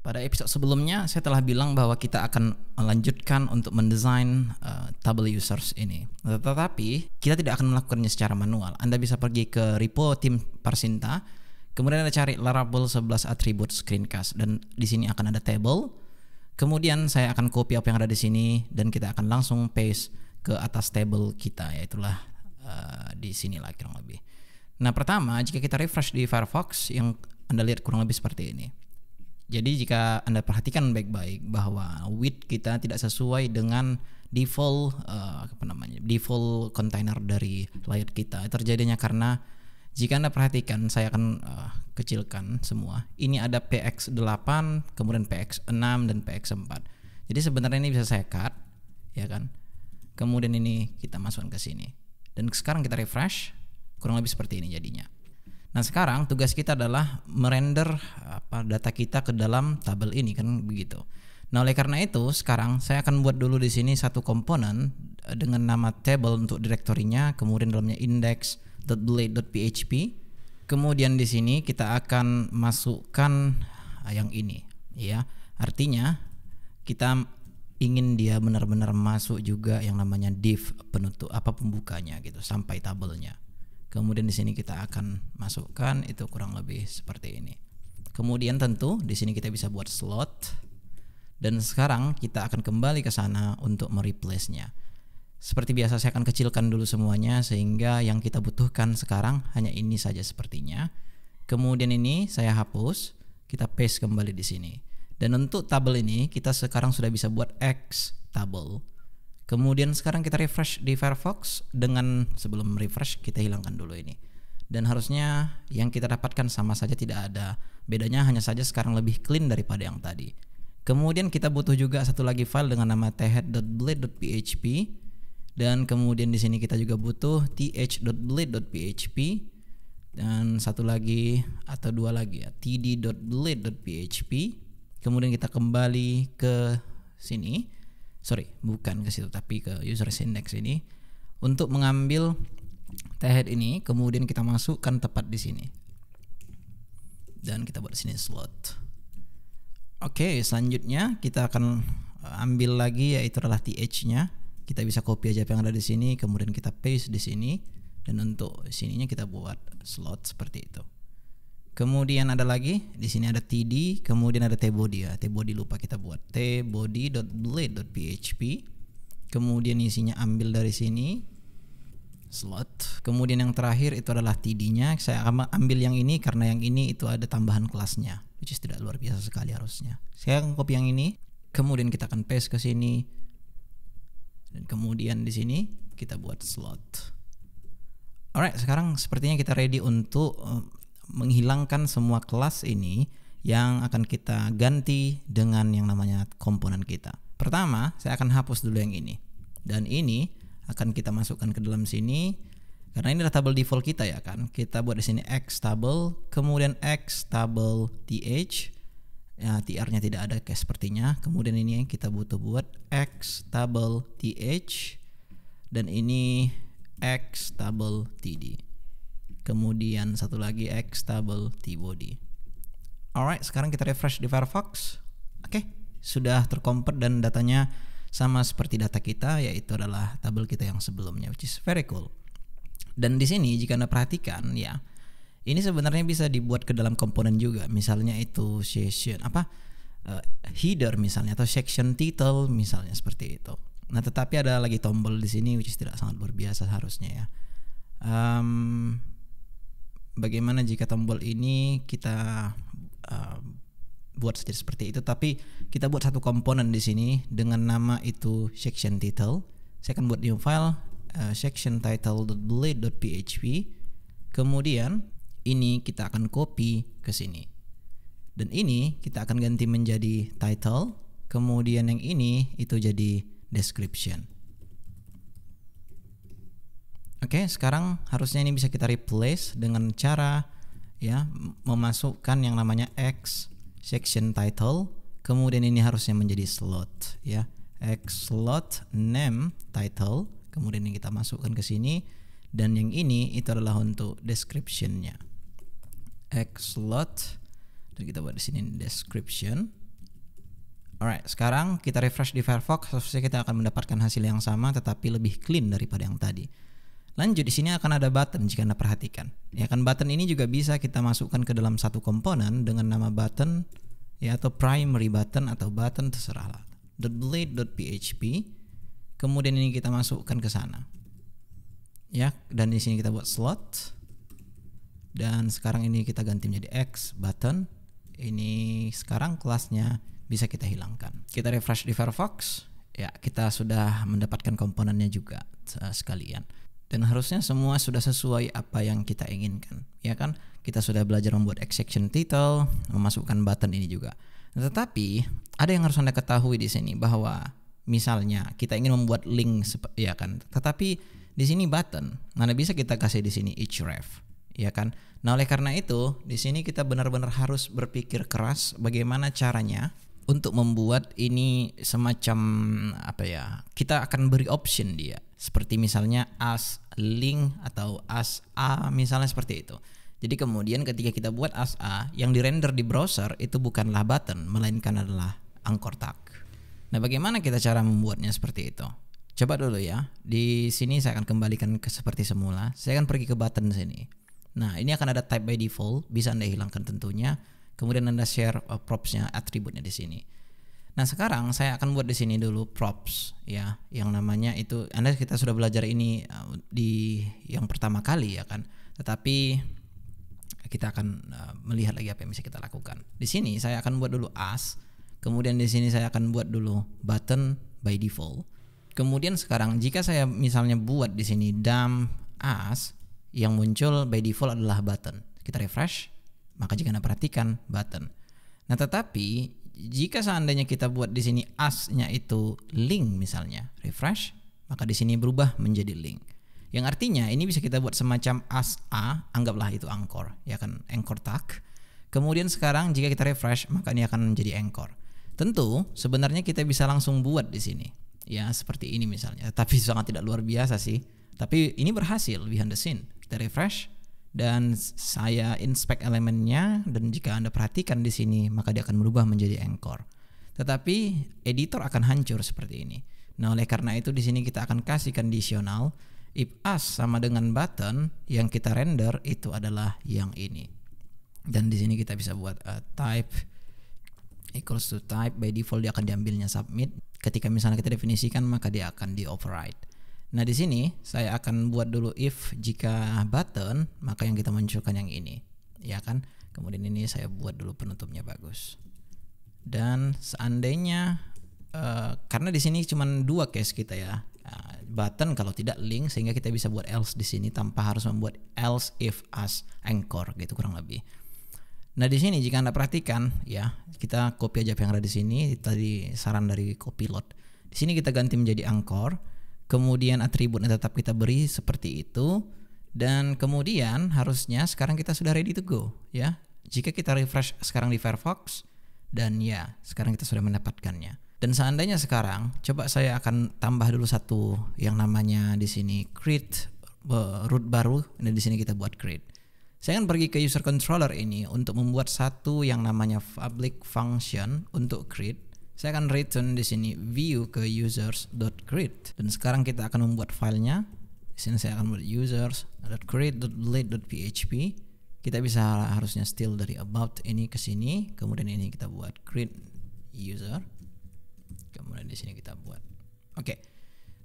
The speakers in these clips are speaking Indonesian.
Pada episode sebelumnya saya telah bilang bahwa kita akan melanjutkan untuk mendesain table users ini. Tetapi kita tidak akan melakukannya secara manual. Anda bisa pergi ke repo tim Parsinta, kemudian Anda cari Laravel 11 attribute screencast dan di sini akan ada table. Kemudian saya akan copy apa yang ada di sini dan kita akan langsung paste ke atas table kita, yaitulah di sini lah kurang lebih. Nah, pertama jika kita refresh di Firefox yang Anda lihat kurang lebih seperti ini. Jadi jika Anda perhatikan baik-baik bahwa width kita tidak sesuai dengan default default container dari layout kita. Terjadinya karena jika Anda perhatikan, saya akan kecilkan semua. Ini ada PX8, kemudian PX6 dan PX4. Jadi sebenarnya ini bisa saya cut, ya kan? Kemudian ini kita masukkan ke sini. Dan sekarang kita refresh, kurang lebih seperti ini jadinya. Nah, sekarang tugas kita adalah merender data kita ke dalam tabel ini, kan begitu. Nah, oleh karena itu sekarang saya akan buat dulu di sini satu komponen dengan nama table untuk direktorinya, kemudian dalamnya index.blade.php. Kemudian di sini kita akan masukkan yang ini, ya. Artinya kita ingin dia benar-benar masuk juga yang namanya div penutup pembukanya gitu sampai tabelnya. Kemudian di sini kita akan masukkan itu kurang lebih seperti ini. Kemudian tentu di sini kita bisa buat slot. Dan sekarang kita akan kembali ke sana untuk mereplace-nya. Seperti biasa saya akan kecilkan dulu semuanya sehingga yang kita butuhkan sekarang hanya ini saja sepertinya. Kemudian ini saya hapus, kita paste kembali di sini. Dan untuk tabel ini kita sekarang sudah bisa buat X table. Kemudian sekarang kita refresh di Firefox. Dengan sebelum refresh kita hilangkan dulu ini. Dan harusnya yang kita dapatkan sama saja, tidak ada bedanya, hanya saja sekarang lebih clean daripada yang tadi. Kemudian kita butuh juga satu lagi file dengan nama thead.blade.php. Dan kemudian di sini kita juga butuh th.blade.php. Dan satu lagi atau dua lagi ya, td.blade.php. Kemudian kita kembali ke sini. Bukan ke situ tapi ke users index ini untuk mengambil thead ini, kemudian kita masukkan tepat di sini. Dan kita buat di sini slot. Oke, selanjutnya kita akan ambil lagi yaitu adalah th-nya. Kita bisa copy aja apa yang ada di sini, kemudian kita paste di sini dan untuk sininya kita buat slot seperti itu. Kemudian ada lagi di sini ada td, kemudian ada tbody ya. Tbody lupa kita buat tbody.blade.php. Kemudian isinya ambil dari sini slot. Kemudian yang terakhir itu adalah td-nya. Saya akan ambil yang ini karena yang ini itu ada tambahan kelasnya, which is tidak luar biasa sekali harusnya. Saya akan copy yang ini, kemudian kita akan paste ke sini. Dan kemudian di sini kita buat slot. Alright, sekarang sepertinya kita ready untuk menghilangkan semua kelas ini yang akan kita ganti dengan yang namanya komponen kita. Pertama, saya akan hapus dulu yang ini. Dan ini akan kita masukkan ke dalam sini karena ini adalah tabel default kita ya kan. Kita buat di sini x table, kemudian x table th. Ya, tr-nya tidak ada kayak sepertinya. Kemudian ini kita butuh buat x table th dan ini x table td. Kemudian satu lagi X table tbody. Alright, sekarang kita refresh di Firefox. Oke, sudah tercompert dan datanya sama seperti data kita, yaitu adalah tabel kita yang sebelumnya, which is very cool. Dan di sini jika Anda perhatikan ya, ini sebenarnya bisa dibuat ke dalam komponen juga. Misalnya itu session header misalnya atau section title misalnya seperti itu. Nah, tetapi ada lagi tombol di sini which is tidak sangat luar biasa harusnya ya. Bagaimana jika tombol ini kita buat saja seperti itu, tapi kita buat satu komponen di sini dengan nama itu section title. Saya akan buat new file section title.blade.php. Kemudian ini kita akan copy ke sini. Dan ini kita akan ganti menjadi title. Kemudian yang ini itu jadi description. Oke, sekarang harusnya ini bisa kita replace dengan cara ya memasukkan yang namanya x section title, kemudian ini harusnya menjadi slot ya. X slot name title, kemudian ini kita masukkan ke sini dan yang ini itu adalah untuk description-nya. X slot dan kita buat di sini description. Alright, sekarang kita refresh di Firefox, harusnya kita akan mendapatkan hasil yang sama tetapi lebih clean daripada yang tadi. Lanjut, di sini akan ada button jika Anda perhatikan. Ya kan, button ini juga bisa kita masukkan ke dalam satu komponen dengan nama button ya, atau primary button atau button terserahlah. .blade.php. Kemudian ini kita masukkan ke sana. Ya, dan di sini kita buat slot. Dan sekarang ini kita ganti menjadi X button. Ini sekarang kelasnya bisa kita hilangkan. Kita refresh di Firefox, ya kita sudah mendapatkan komponennya juga sekalian. Dan harusnya semua sudah sesuai apa yang kita inginkan, ya kan? Kita sudah belajar membuat exception title, memasukkan button ini juga. Nah, tetapi ada yang harus Anda ketahui di sini bahwa misalnya kita ingin membuat link, ya kan? Tetapi di sini button, mana bisa kita kasih di sini href, ya kan? Nah, oleh karena itu di sini kita benar-benar harus berpikir keras bagaimana caranya untuk membuat ini semacam apa ya, kita akan beri option dia seperti misalnya as link atau as a, misalnya seperti itu. Jadi kemudian ketika kita buat as a, yang dirender di browser itu bukanlah button melainkan adalah anchor tag. Nah, bagaimana kita cara membuatnya seperti itu? Coba dulu ya. Di sini saya akan kembalikan ke seperti semula. Saya akan pergi ke button sini. Nah, ini akan ada type by default, bisa Anda hilangkan tentunya. Kemudian Anda share propsnya, atributnya di sini. Nah, sekarang saya akan buat di sini dulu props ya, yang namanya itu kita sudah belajar ini di yang pertama kali ya kan. Tetapi kita akan melihat lagi apa yang bisa kita lakukan. Di sini saya akan buat dulu as, kemudian di sini saya akan buat dulu button by default. Kemudian sekarang jika saya misalnya buat di sini dump as, yang muncul by default adalah button. Kita refresh. Maka jika Anda perhatikan button. Nah, tetapi jika seandainya kita buat di sini as-nya itu link misalnya, refresh, maka di sini berubah menjadi link. Yang artinya ini bisa kita buat semacam as a, anggaplah itu anchor, ya kan, anchor tag. Kemudian sekarang jika kita refresh, maka ini akan menjadi anchor. Tentu sebenarnya kita bisa langsung buat di sini, ya seperti ini misalnya. Tapi sangat tidak luar biasa sih. Tapi ini berhasil behind the scene. Kita refresh. Dan saya inspect elemennya, dan jika Anda perhatikan di sini maka dia akan berubah menjadi anchor. Tetapi editor akan hancur seperti ini. Nah, oleh karena itu di sini kita akan kasih conditional if as sama dengan button, yang kita render itu adalah yang ini. Dan di sini kita bisa buat type equals to type, by default dia akan diambilnya submit. Ketika misalnya kita definisikan maka dia akan di override. Nah, di sini saya akan buat dulu if jika button, maka yang kita munculkan yang ini, ya kan? Kemudian ini saya buat dulu penutupnya bagus. Dan seandainya karena di sini cuma dua case kita ya, button kalau tidak link, sehingga kita bisa buat else di sini tanpa harus membuat else if as anchor gitu kurang lebih. Nah, di sini jika Anda perhatikan ya, kita copy aja apa yang ada di sini. Tadi saran dari Copilot. Di sini kita ganti menjadi anchor. Kemudian atributnya tetap kita beri seperti itu, dan kemudian harusnya sekarang kita sudah ready to go ya. Jika kita refresh sekarang di Firefox, dan ya sekarang kita sudah mendapatkannya. Dan seandainya sekarang coba saya akan tambah dulu satu yang namanya di sini create root baru. Nah, di sini kita buat create. Saya akan pergi ke user controller ini untuk membuat satu yang namanya public function untuk create. Saya akan return di sini view ke users.create, dan sekarang kita akan membuat filenya. Di sini saya akan buat users.create.blade.php. Kita bisa harusnya steal dari about ini ke sini, kemudian ini kita buat create user. Kemudian di sini kita buat. Oke.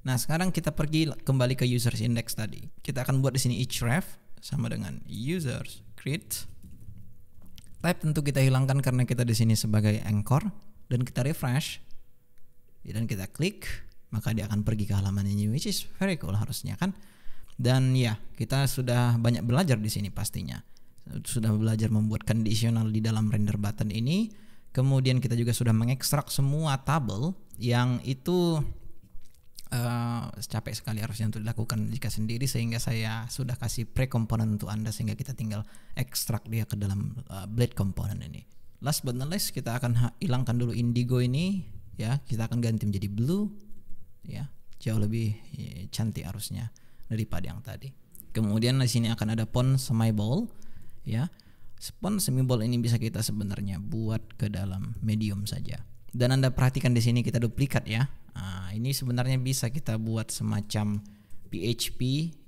Nah, sekarang kita pergi kembali ke users index tadi. Kita akan buat di sini href sama dengan users create. Type tentu kita hilangkan karena kita di sini sebagai anchor. Dan kita refresh dan kita klik, maka dia akan pergi ke halaman ini, which is very cool harusnya kan. Dan ya, kita sudah banyak belajar di sini pastinya. Sudah belajar membuat conditional di dalam render button ini. Kemudian kita juga sudah mengekstrak semua tabel yang itu capek sekali harusnya untuk dilakukan jika sendiri, sehingga saya sudah kasih pre-komponen untuk Anda sehingga kita tinggal ekstrak dia ke dalam blade komponen ini. Last but not least, kita akan hilangkan dulu indigo ini ya, kita akan ganti menjadi blue ya, jauh lebih cantik harusnya daripada yang tadi. Kemudian di sini akan ada font semibold ya. Font semibold ini bisa kita sebenarnya buat ke dalam medium saja Dan Anda perhatikan di sini kita duplikat ya. Nah, ini sebenarnya bisa kita buat semacam PHP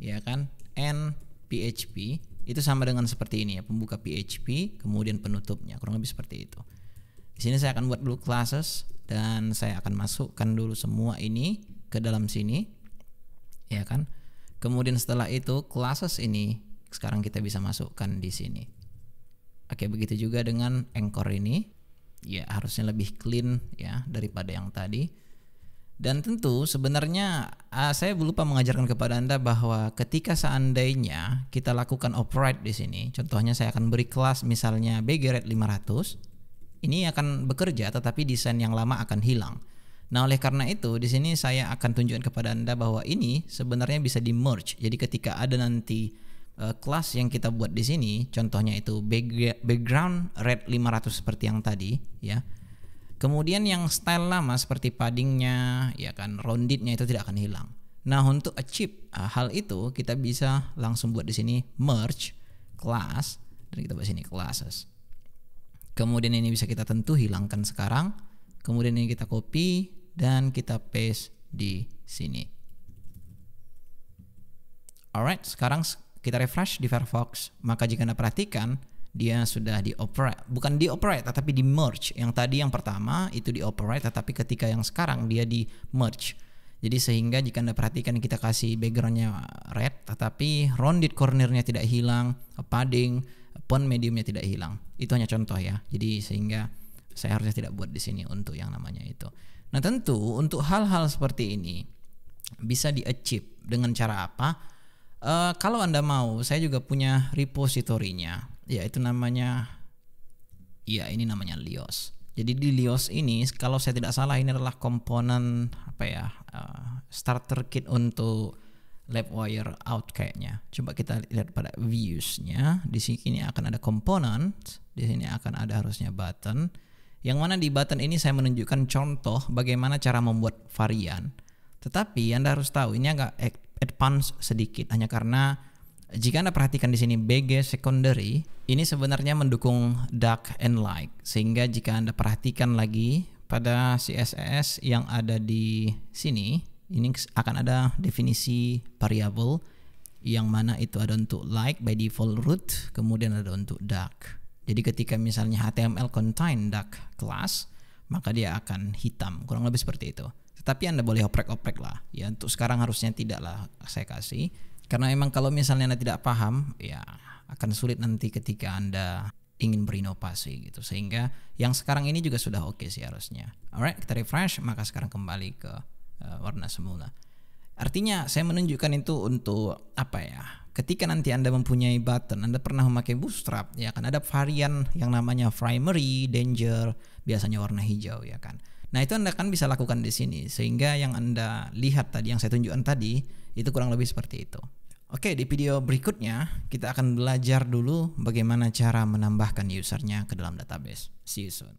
ya kan, and PHP itu sama dengan seperti ini ya, pembuka PHP kemudian penutupnya, kurang lebih seperti itu. Di sini saya akan buat dulu classes dan saya akan masukkan dulu semua ini ke dalam sini ya kan. Kemudian setelah itu classes ini sekarang kita bisa masukkan di sini. Oke, begitu juga dengan anchor ini. Ya, harusnya lebih clean ya daripada yang tadi. Dan tentu sebenarnya saya lupa mengajarkan kepada Anda bahwa ketika seandainya kita lakukan override di sini, contohnya saya akan beri kelas misalnya BGRed 500, ini akan bekerja tetapi desain yang lama akan hilang. Nah, oleh karena itu di sini saya akan tunjukkan kepada Anda bahwa ini sebenarnya bisa di merge. Jadi ketika ada nanti kelas yang kita buat di sini, contohnya itu background red 500 seperti yang tadi ya. Kemudian yang style lama seperti paddingnya ya kan, roundednya itu tidak akan hilang. Nah, untuk achieve hal itu kita bisa langsung buat di sini merge class dan kita buat sini classes. Kemudian ini bisa kita tentu hilangkan sekarang. Kemudian ini kita copy dan kita paste di sini. Alright, sekarang kita refresh di Firefox. Maka jika Anda perhatikan dia sudah dioperate, bukan dioperate tetapi di merge. Yang tadi yang pertama itu dioperate tetapi ketika yang sekarang dia di merge. Jadi sehingga jika Anda perhatikan kita kasih backgroundnya red tetapi rounded cornernya tidak hilang, padding, font mediumnya tidak hilang. Itu hanya contoh ya. Jadi sehingga saya harusnya tidak buat di sini untuk yang namanya itu. Nah, tentu untuk hal-hal seperti ini bisa di-achieve dengan cara apa? Kalau Anda mau, saya juga punya repositorinya. Ya, itu namanya, ya ini namanya Lios. Jadi di Lios ini, kalau saya tidak salah ini adalah komponen apa ya, starter kit untuk LabWire out kayaknya. Coba kita lihat pada views-nya. Di sini akan ada komponen, di sini akan ada harusnya button. Yang mana di button ini saya menunjukkan contoh bagaimana cara membuat varian. Tetapi Anda harus tahu ini agak advance sedikit, hanya karena jika Anda perhatikan di sini BG secondary ini sebenarnya mendukung dark and light, sehingga jika Anda perhatikan lagi pada CSS yang ada di sini ini akan ada definisi variabel yang mana itu ada untuk light by default root, kemudian ada untuk dark. Jadi ketika misalnya HTML contain dark class maka dia akan hitam, kurang lebih seperti itu. Tetapi Anda boleh oprek-oprek lah ya, untuk sekarang harusnya tidak lah saya kasih. Karena emang kalau misalnya Anda tidak paham, ya akan sulit nanti ketika Anda ingin berinovasi gitu. Sehingga yang sekarang ini juga sudah oke sih harusnya. Alright, kita refresh, maka sekarang kembali ke warna semula. Artinya saya menunjukkan itu untuk apa ya? Ketika nanti Anda mempunyai button, Anda pernah memakai Bootstrap, ya kan ada varian yang namanya primary, danger, biasanya warna hijau ya kan. Nah, itu Anda kan bisa lakukan di sini, sehingga yang Anda lihat tadi, yang saya tunjukkan tadi, itu kurang lebih seperti itu. Oke, di video berikutnya kita akan belajar dulu bagaimana cara menambahkan usernya ke dalam database. See you soon.